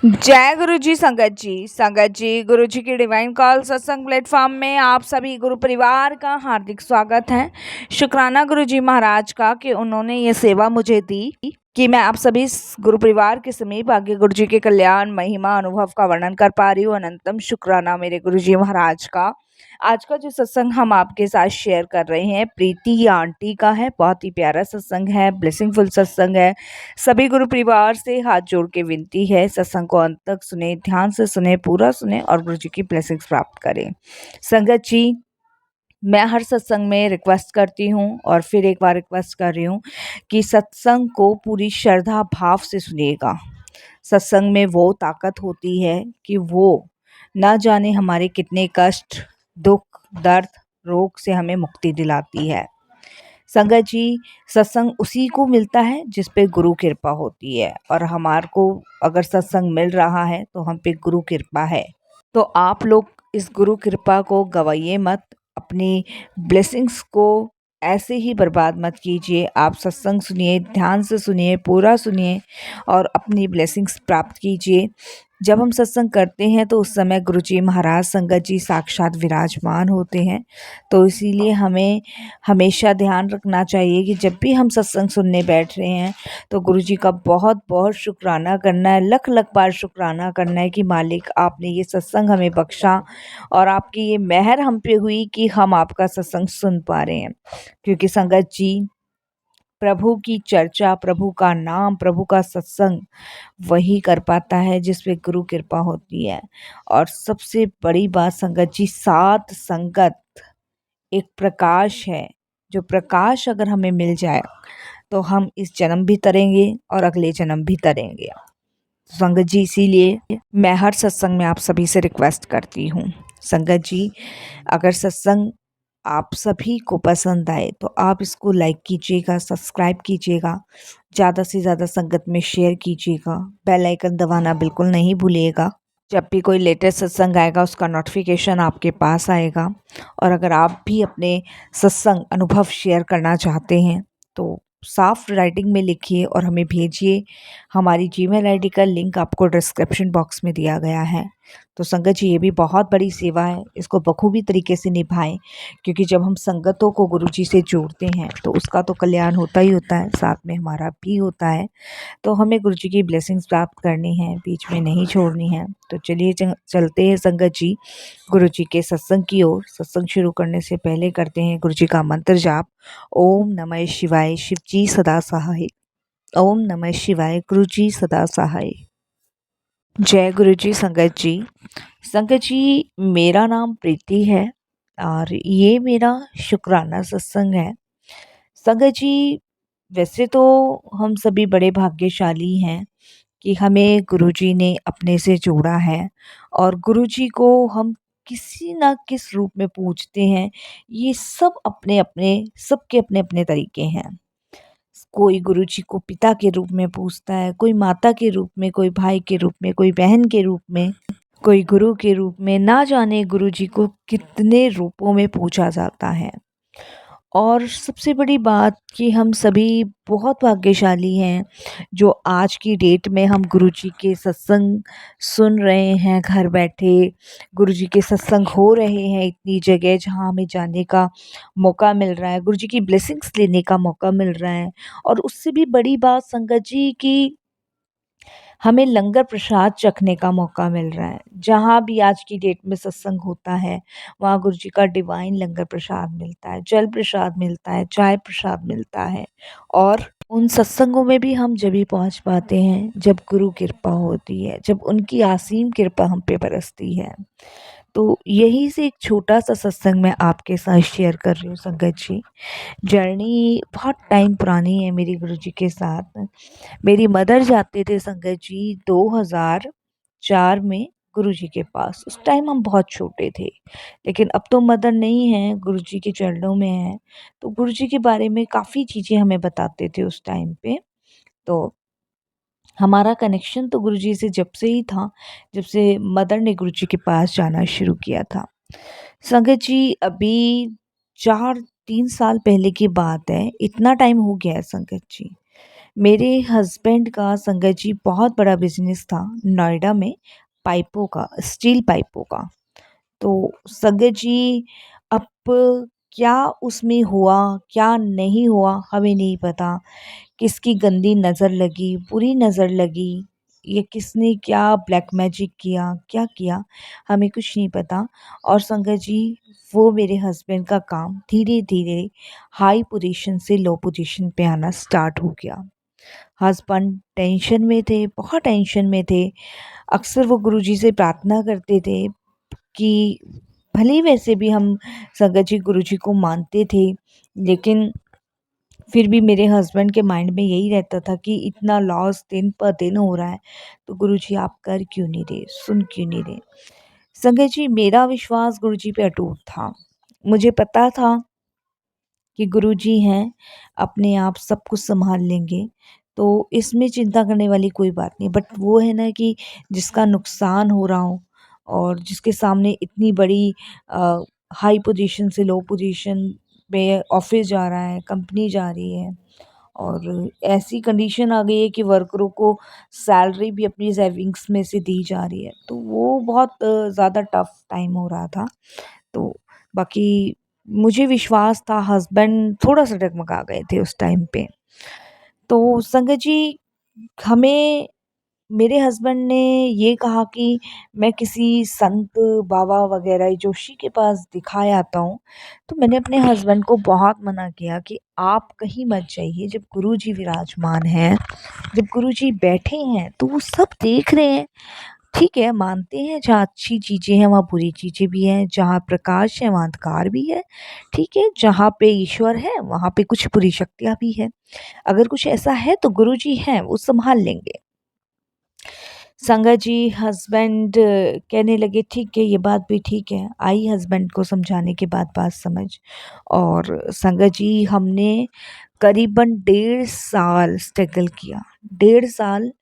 जय गुरु जी संगत जी गुरु जी की डिवाइन कॉल सत्संग प्लेटफॉर्म में आप सभी गुरु परिवार का हार्दिक स्वागत है। शुक्राना गुरु जी महाराज का कि उन्होंने ये सेवा मुझे दी कि मैं आप सभी गुरु परिवार के समीप आगे गुरु जी के कल्याण महिमा अनुभव का वर्णन कर पा रही हूँ। अनंतम शुक्राना मेरे गुरु जी महाराज का। आज का जो सत्संग हम आपके साथ शेयर कर रहे हैं प्रीति आंटी का है। बहुत ही प्यारा सत्संग है, ब्लेसिंगफुल सत्संग है। सभी गुरु परिवार से हाथ जोड़ के विनती है, सत्संग को अंत तक सुने, ध्यान से सुने, पूरा सुने और गुरु जी की ब्लेसिंग्स प्राप्त करें। संगत जी, मैं हर सत्संग में रिक्वेस्ट करती हूँ और फिर एक बार रिक्वेस्ट कर रही हूँ कि सत्संग को पूरी श्रद्धा भाव से सुनिएगा। सत्संग में वो ताकत होती है कि वो ना जाने हमारे कितने कष्ट, दुख, दर्द, रोग से हमें मुक्ति दिलाती है। संगत जी, सत्संग उसी को मिलता है जिस पे गुरु कृपा होती है, और हमार को अगर सत्संग मिल रहा है तो हम पे गुरु कृपा है। तो आप लोग इस गुरु कृपा को गवाइए मत, अपनी ब्लेसिंग्स को ऐसे ही बर्बाद मत कीजिए। आप सत्संग सुनिए, ध्यान से सुनिए, पूरा सुनिए और अपनी ब्लेसिंग्स प्राप्त कीजिए। जब हम सत्संग करते हैं तो उस समय गुरु जी महाराज, संगत जी साक्षात विराजमान होते हैं। तो इसीलिए हमें हमेशा ध्यान रखना चाहिए कि जब भी हम सत्संग सुनने बैठ रहे हैं तो गुरु जी का बहुत बहुत शुक्राना करना है, लख लख बार शुक्राना करना है कि मालिक आपने ये सत्संग हमें बख्शा और आपकी ये मेहर हम पे हुई कि हम आपका सत्संग सुन पा रहे हैं। क्योंकि संगत जी, प्रभु की चर्चा, प्रभु का नाम, प्रभु का सत्संग वही कर पाता है जिस पे गुरु कृपा होती है। और सबसे बड़ी बात संगत जी, साथ संगत एक प्रकाश है। जो प्रकाश अगर हमें मिल जाए तो हम इस जन्म भी तरेंगे और अगले जन्म भी तरेंगे। संगत जी, इसीलिए मैं हर सत्संग में आप सभी से रिक्वेस्ट करती हूँ। संगत जी, अगर सत्संग आप सभी को पसंद आए तो आप इसको लाइक कीजिएगा, सब्सक्राइब कीजिएगा, ज़्यादा से ज़्यादा संगत में शेयर कीजिएगा, बेल आइकन दबाना बिल्कुल नहीं भूलिएगा। जब भी कोई लेटेस्ट सत्संग आएगा उसका नोटिफिकेशन आपके पास आएगा। और अगर आप भी अपने सत्संग अनुभव शेयर करना चाहते हैं तो साफ राइटिंग में लिखिए और हमें भेजिए। हमारी जीमेल आईडी का लिंक आपको डिस्क्रिप्शन बॉक्स में दिया गया है। तो संगत जी, ये भी बहुत बड़ी सेवा है, इसको बखूबी तरीके से निभाएं। क्योंकि जब हम संगतों को गुरु जी से जोड़ते हैं तो उसका तो कल्याण होता ही होता है, साथ में हमारा भी होता है। तो हमें गुरु जी की ब्लेसिंग्स प्राप्त करनी है, बीच में नहीं छोड़नी है। तो चलिए चलते हैं संगत जी गुरु जी के सत्संग की ओर। सत्संग शुरू करने से पहले करते हैं गुरु जी का मंत्र जाप। ओम नमः शिवाय, शिव जी सदा सहाय। ओम नमः शिवाय, गुरु जी सदा सहाय। जय गुरु जी। संगत जी, मेरा नाम प्रीति है और ये मेरा शुक्राना सत्संग है। संगत जी, वैसे तो हम सभी बड़े भाग्यशाली हैं कि हमें गुरुजी ने अपने से जोड़ा है और गुरुजी को हम किसी ना किस रूप में पूजते हैं। ये सब अपने अपने, सबके अपने अपने तरीके हैं। कोई गुरुजी को पिता के रूप में पूजता है, कोई माता के रूप में, कोई भाई के रूप में, कोई बहन के रूप में, कोई गुरु के रूप में। ना जाने गुरुजी को कितने रूपों में पूजा जाता है। और सबसे बड़ी बात कि हम सभी बहुत भाग्यशाली हैं जो आज की डेट में हम गुरुजी के सत्संग सुन रहे हैं। घर बैठे गुरुजी के सत्संग हो रहे हैं इतनी जगह जहां हमें जाने का मौका मिल रहा है, गुरुजी की ब्लेसिंग्स लेने का मौका मिल रहा है। और उससे भी बड़ी बात संगत जी की हमें लंगर प्रसाद चखने का मौका मिल रहा है। जहाँ भी आज की डेट में सत्संग होता है वहाँ गुरु जी का डिवाइन लंगर प्रसाद मिलता है, जल प्रसाद मिलता है, चाय प्रसाद मिलता है। और उन सत्संगों में भी हम जब भी पहुँच पाते हैं जब गुरु कृपा होती है, जब उनकी असीम कृपा हम पे बरसती है। तो यही से एक छोटा सा सत्संग मैं आपके साथ शेयर कर रही हूँ संगत जी। जर्नी बहुत टाइम पुरानी है मेरी गुरुजी के साथ। मेरी मदर जाते थे संगत जी 2004 में गुरुजी के पास। उस टाइम हम बहुत छोटे थे, लेकिन अब तो मदर नहीं है, गुरुजी के चरणों में है। तो गुरुजी के बारे में काफ़ी चीज़ें हमें बताते थे उस टाइम पे। तो हमारा कनेक्शन तो गुरुजी से जब से ही था, जब से मदर ने गुरुजी के पास जाना शुरू किया था। संगत जी, अभी 4-3 साल पहले की बात है, इतना टाइम हो गया है संगत जी। मेरे हस्बैंड का संगत जी बहुत बड़ा बिजनेस था नोएडा में, पाइपों का, स्टील पाइपों का। तो संगत जी, अब क्या उसमें हुआ, क्या नहीं हुआ, हमें नहीं पता। किसकी गंदी नज़र लगी, बुरी नज़र लगी, ये किसने क्या ब्लैक मैजिक किया, क्या किया, हमें कुछ नहीं पता। और संगत जी, वो मेरे हस्बैंड का काम धीरे धीरे हाई पोजीशन से लो पोजीशन पे आना स्टार्ट हो गया। हस्बैंड टेंशन में थे, बहुत टेंशन में थे। अक्सर वो गुरुजी से प्रार्थना करते थे कि भले ही वैसे भी हम संगत जी गुरुजी को मानते थे, लेकिन फिर भी मेरे हस्बैंड के माइंड में यही रहता था कि इतना लॉस दिन पर दिन हो रहा है, तो गुरुजी आप कर क्यों नहीं रहे, सुन क्यों नहीं रहे। संगत जी, मेरा विश्वास गुरुजी पे अटूट था। मुझे पता था कि गुरुजी हैं, अपने आप सब कुछ सँभाल लेंगे, तो इसमें चिंता करने वाली कोई बात नहीं। बट वो है ना कि जिसका नुकसान हो रहा हो और जिसके सामने इतनी बड़ी हाई पोजीशन से लो पोजीशन पे ऑफ़िस जा रहा है, कंपनी जा रही है और ऐसी कंडीशन आ गई है कि वर्करों को सैलरी भी अपनी सेविंग्स में से दी जा रही है, तो वो बहुत ज़्यादा टफ़ टाइम हो रहा था। तो बाकी मुझे विश्वास था, हस्बैंड थोड़ा-सा डगमगा गए थे उस टाइम पे। तो संगत जी, हमें मेरे हस्बैंड ने ये कहा कि मैं किसी संत बाबा वगैरह जोशी के पास दिखाए आता हूँ। तो मैंने अपने हस्बैंड को बहुत मना किया कि आप कहीं मत जाइए, जब गुरुजी विराजमान हैं, जब गुरुजी बैठे हैं तो वो सब देख रहे हैं। ठीक है, मानते हैं जहाँ अच्छी चीज़ें हैं वहाँ बुरी चीज़ें भी हैं, जहाँ प्रकाश है वहाँ अंधकार भी है। ठीक है, जहाँ पे ईश्वर है वहाँ पे कुछ बुरी शक्तियाँ भी हैं। अगर कुछ ऐसा है तो गुरुजी हैं, वो सँभाल लेंगे। संगा जी, हस्बैंड कहने लगे ठीक है, ये बात भी ठीक है। आई हस्बैंड को समझाने के बाद बात समझ। और संगा जी, हमने करीबन 1.5 साल स्ट्रगल किया। 1.5 साल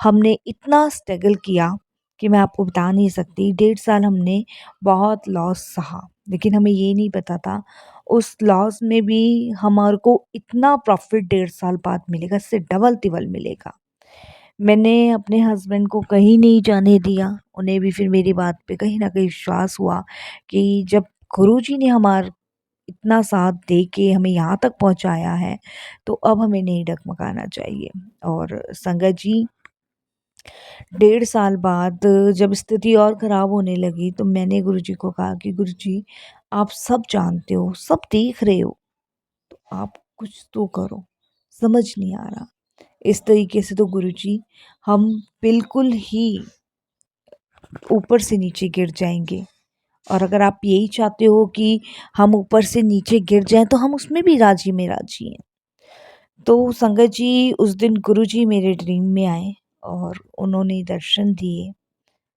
हमने इतना स्ट्रगल किया कि मैं आपको बता नहीं सकती। 1.5 साल हमने बहुत लॉस सहा, लेकिन हमें ये नहीं पता था उस लॉस में भी हमारे को इतना प्रॉफ़िट 1.5 साल बाद मिलेगा, इससे डबल-तिबल मिलेगा। मैंने अपने हस्बैंड को कहीं नहीं जाने दिया। उन्हें भी फिर मेरी बात पे कहीं न कहीं विश्वास हुआ कि जब गुरुजी ने हमारा इतना साथ दे के हमें यहाँ तक पहुँचाया है, तो अब हमें नहीं डगमगाना चाहिए। और संगत जी, 1.5 साल बाद जब स्थिति और ख़राब होने लगी, तो मैंने गुरुजी को कहा कि गुरुजी, आप सब जानते हो, सब देख रहे हो, तो आप कुछ तो करो, समझ नहीं आ रहा। इस तरीके से तो गुरुजी, हम बिल्कुल ही ऊपर से नीचे गिर जाएँगे। और अगर आप यही चाहते हो कि हम ऊपर से नीचे गिर जाएँ, तो हम उसमें भी राज़ी में राज़ी हैं। तो संगत जी, उस दिन गुरुजी मेरे ड्रीम में आए और उन्होंने दर्शन दिए।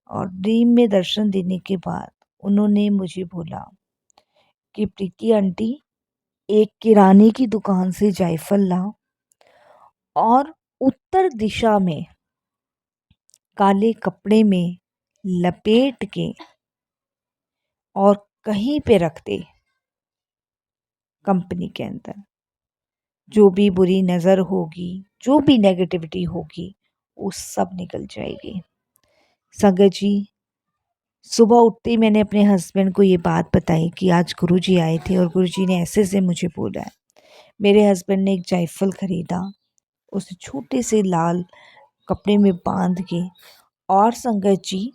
और ड्रीम में दर्शन देने के बाद उन्होंने मुझे बोला कि प्रीति आंटी, एक किराने की दुकान से जायफल लाओ और उत्तर दिशा में काले कपड़े में लपेट के और कहीं पे रख दे, कंपनी के अंदर। जो भी बुरी नज़र होगी, जो भी नेगेटिविटी होगी, वो सब निकल जाएगी। संगत जी, सुबह उठते ही मैंने अपने हस्बैंड को ये बात बताई कि आज गुरुजी आए थे और गुरुजी ने ऐसे-ऐसे मुझे बोला है। मेरे हस्बैंड ने एक जायफल खरीदा, उसे छोटे से लाल कपड़े में बांध के, और संगत जी,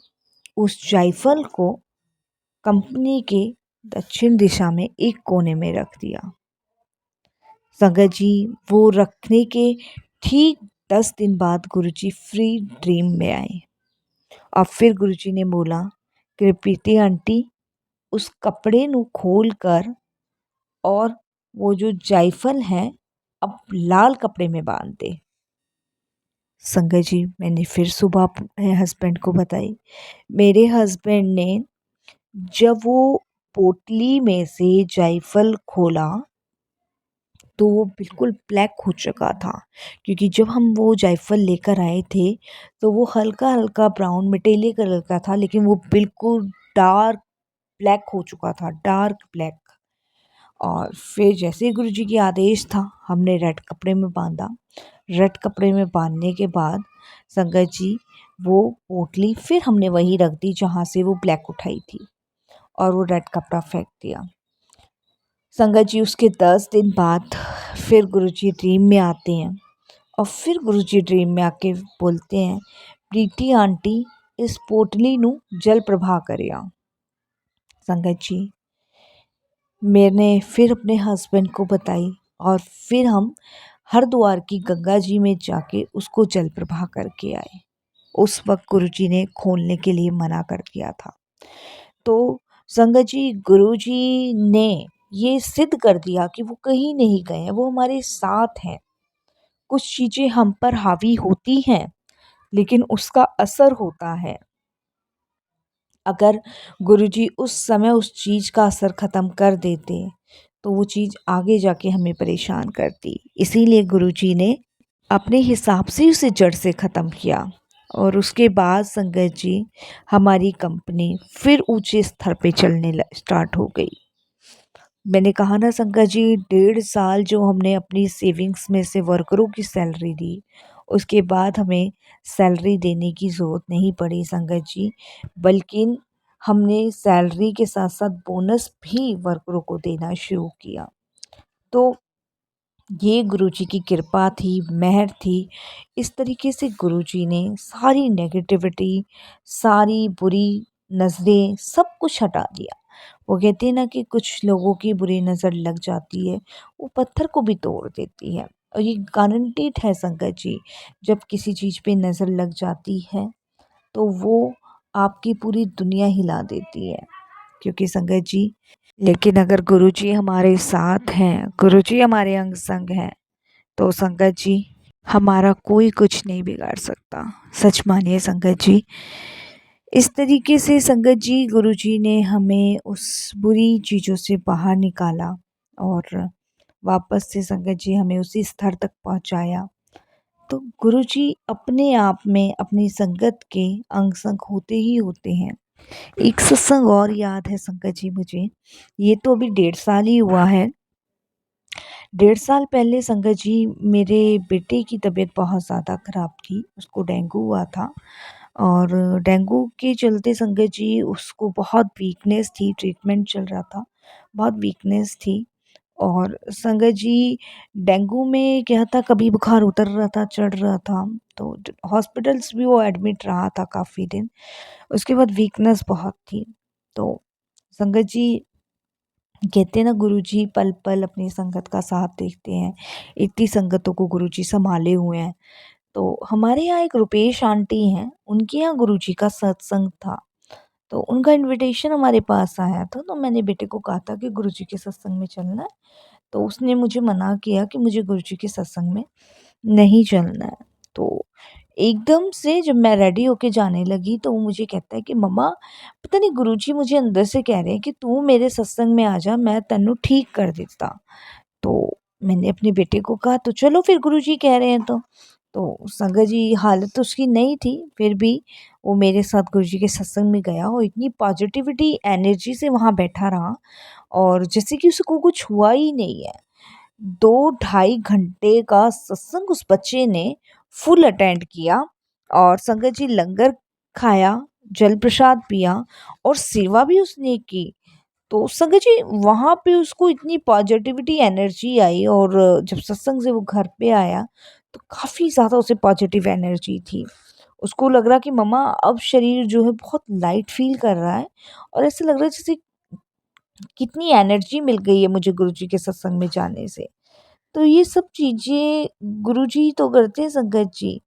उस जायफल को कंपनी के दक्षिण दिशा में एक कोने में रख दिया। संगत जी, वो रखने के ठीक 10 दिन बाद गुरुजी फ्री ड्रीम में आए और फिर गुरुजी ने बोला कि प्रीति आंटी, उस कपड़े नु खोल कर और वो जो जायफल है अब लाल कपड़े में बांध दे। संगत जी, मैंने फिर सुबह अपने हस्बैंड को बताई। मेरे हस्बैंड ने जब वो पोटली में से जायफल खोला, तो वो बिल्कुल ब्लैक हो चुका था, क्योंकि जब हम वो जायफल लेकर आए थे तो वो हल्का-हल्का ब्राउन मटीले कलर का था, लेकिन वो बिल्कुल डार्क ब्लैक हो चुका था, डार्क ब्लैक। और फिर जैसे ही गुरुजी की आदेश था, हमने रेड कपड़े में बांधा। रेड कपड़े में बांधने के बाद संगत जी वो पोटली फिर हमने वहीं रख दी जहाँ से वो ब्लैक उठाई थी और वो रेड कपड़ा फेंक दिया। संगत जी उसके 10 दिन बाद फिर गुरुजी ड्रीम में आते हैं और फिर गुरुजी ड्रीम में आके बोलते हैं, प्रीति आंटी इस पोटली नू जल प्रभा करिया। संगत जी मैंने फिर अपने हस्बैंड को बताई और फिर हम हरिद्वार की गंगा जी में जाके उसको जल प्रभा करके आए। उस वक्त गुरुजी ने खोलने के लिए मना कर दिया था। तो संगत जी गुरुजी ने ये सिद्ध कर दिया कि वो कहीं नहीं गए हैं, वो हमारे साथ हैं। कुछ चीज़ें हम पर हावी होती हैं लेकिन उसका असर होता है। अगर गुरुजी उस समय उस चीज़ का असर ख़त्म कर देते तो वो चीज़ आगे जाके हमें परेशान करती। इसीलिए गुरुजी ने अपने हिसाब से उसे जड़ से ख़त्म किया और उसके बाद संगत जी हमारी कंपनी फिर ऊंचे स्तर पे चलने स्टार्ट हो गई। मैंने कहा ना संगत जी 1.5 साल जो हमने अपनी सेविंग्स में से वर्करों की सैलरी दी, उसके बाद हमें सैलरी देने की ज़रूरत नहीं पड़ी संगत जी, बल्कि हमने सैलरी के साथ साथ बोनस भी वर्करों को देना शुरू किया। तो ये गुरुजी की कृपा थी, मेहर थी। इस तरीके से गुरुजी ने सारी नेगेटिविटी, सारी बुरी नज़रें सब कुछ हटा दिया। वो कहते हैं ना कि कुछ लोगों की बुरी नज़र लग जाती है, वो पत्थर को भी तोड़ देती है और ये गारंटीड है संगत जी, जब किसी चीज़ पे नज़र लग जाती है, तो वो आपकी पूरी दुनिया हिला देती है। क्योंकि संगत जी लेकिन अगर गुरुजी हमारे साथ हैं, गुरुजी हमारे अंग संग हैं, तो संगत जी हमारा कोई कुछ नहीं बिगाड़ सकता। सच मानिए संगत जी। इस तरीके से संगत जी गुरुजी ने हमें उस बुरी चीज़ों से बाहर निकाला और वापस से संगत जी हमें उसी स्तर तक पहुंचाया। तो गुरुजी अपने आप में अपनी संगत के अंग संग होते ही होते हैं। एक सत्संग और याद है संगत जी मुझे, ये तो अभी 1.5 साल ही हुआ है। 1.5 साल पहले संगत जी मेरे बेटे की तबीयत बहुत ज़्यादा ख़राब थी, उसको डेंगू हुआ था और डेंगू के चलते संगत जी उसको बहुत वीकनेस थी, ट्रीटमेंट चल रहा था, बहुत वीकनेस थी। और संगत जी डेंगू में क्या था, कभी बुखार उतर रहा था, चढ़ रहा था, तो हॉस्पिटल्स भी वो एडमिट रहा था काफ़ी दिन। उसके बाद वीकनेस बहुत थी। तो संगत जी कहते हैं ना गुरुजी पल पल अपनी संगत का साथ देखते हैं, इतनी संगतों को गुरुजी संभाले हुए हैं। तो हमारे यहाँ एक रुपेश आंटी हैं, उनके यहाँ गुरुजी का सत्संग था, तो उनका इनविटेशन हमारे पास आया था। तो मैंने बेटे को कहा था कि गुरुजी के सत्संग में चलना है, तो उसने मुझे मना किया कि मुझे गुरुजी के सत्संग में नहीं चलना है। तो एकदम से जब मैं रेडी होके जाने लगी तो वो मुझे कहता है कि मम्मा पता नहीं गुरुजी मुझे अंदर से कह रहे हैं कि तू मेरे सत्संग में आ जा, मैं तेनू ठीक कर देता। तो मैंने अपने बेटे को कहा तो चलो फिर गुरुजी कह रहे हैं तो संगत जी हालत तो उसकी नहीं थी, फिर भी वो मेरे साथ गुरुजी के सत्संग में गया और इतनी पॉजिटिविटी एनर्जी से वहाँ बैठा रहा और जैसे कि उसको कुछ हुआ ही नहीं है। 2 ढाई घंटे का सत्संग उस बच्चे ने फुल अटेंड किया और संगत जी लंगर खाया, जल प्रसाद पिया और सेवा भी उसने की। तो संगत जी वहाँ पे उसको इतनी पॉजिटिविटी एनर्जी आई और जब सत्संग से वो घर पे आया तो काफ़ी ज़्यादा उसे पॉजिटिव एनर्जी थी। उसको लग रहा कि मम्मा अब शरीर जो है बहुत लाइट फील कर रहा है और ऐसा लग रहा है जैसे कितनी एनर्जी मिल गई है मुझे गुरुजी के सत्संग में जाने से। तो ये सब चीज़ें गुरुजी तो करते हैं संगत जी।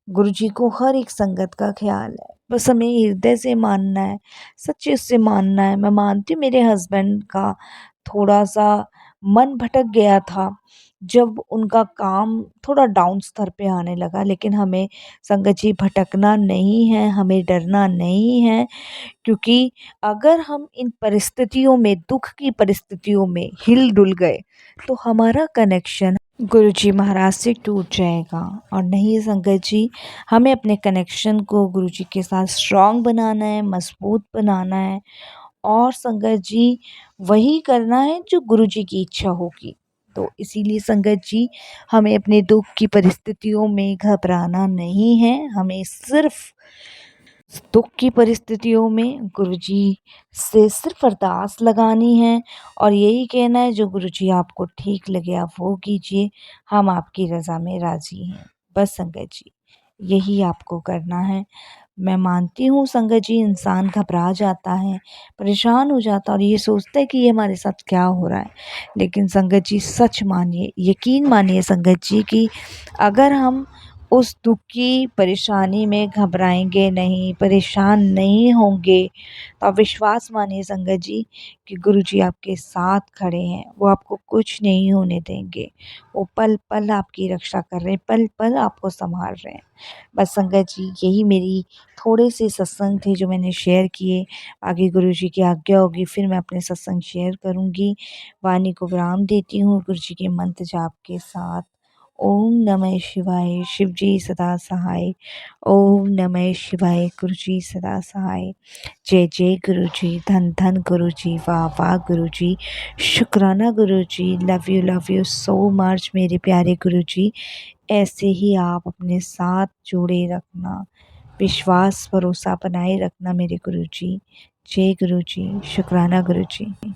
गुरुजी को हर एक संगत का ख़्याल है। बस हमें हृदय से मानना है, सच्चे से मानना है। मैं मानती हूँ मेरे हस्बैंड का थोड़ा-सा मन भटक गया था, जब उनका काम थोड़ा डाउन स्तर पे आने लगा, लेकिन हमें संगत जी भटकना नहीं है, हमें डरना नहीं है। क्योंकि अगर हम इन परिस्थितियों में, दुःख की परिस्थितियों में हिल-डुल गए, तो हमारा कनेक्शन गुरुजी महाराज से टूट जाएगा। और नहीं संगत जी, हमें अपने कनेक्शन को गुरुजी के साथ स्ट्रॉन्ग बनाना है, मजबूत बनाना है और संगत जी वही करना है जो गुरुजी की इच्छा होगी। तो इसीलिए संगत जी हमें अपने दुख की परिस्थितियों में घबराना नहीं है, हमें सिर्फ दुख की परिस्थितियों में गुरुजी से सिर्फ अरदास लगानी है और यही कहना है जो गुरुजी आपको ठीक लगे आप वो कीजिए, हम आपकी रज़ा में राज़ी हैं। बस संगत जी यही आपको करना है। मैं मानती हूँ संगत जी इंसान घबरा जाता है, परेशान हो जाता है और ये सोचता है कि ये हमारे साथ क्या हो रहा है। लेकिन संगत जी सच मानिए, यकीन मानिए संगत जी कि अगर हम उस दुःख की परेशानी में घबराएँगे नहीं, परेशान नहीं होंगे, तो आप विश्वास मानिए संगत जी कि गुरुजी आपके साथ खड़े हैं, वो आपको कुछ नहीं होने देंगे। वो पल-पल आपकी रक्षा कर रहे हैं, पल-पल आपको सँभाल रहे हैं। बस संगत जी यही मेरी थोड़े से सत्संग थे जो मैंने शेयर किए। आगे गुरुजी की आज्ञा होगी फिर मैं अपने सत्संग शेयर करूँगी। वाणी को विराम देती हूँ गुरुजी के मंत्र जाप के साथ। ओम नमः शिवाय, शिव जी सदा सहाय। ओम नमः शिवाय, गुरु जी सदा सहाय। जय जय गुरु जी, धन धन गुरु जी, वाह वाह गुरु जी, शुक्राना गुरु जी, लव यू सो मच मेरे प्यारे गुरु जी। ऐसे ही आप अपने साथ जोड़े रखना, विश्वास भरोसा बनाए रखना मेरे गुरु जी। जय गुरु जी, शुक्राना गुरु जी।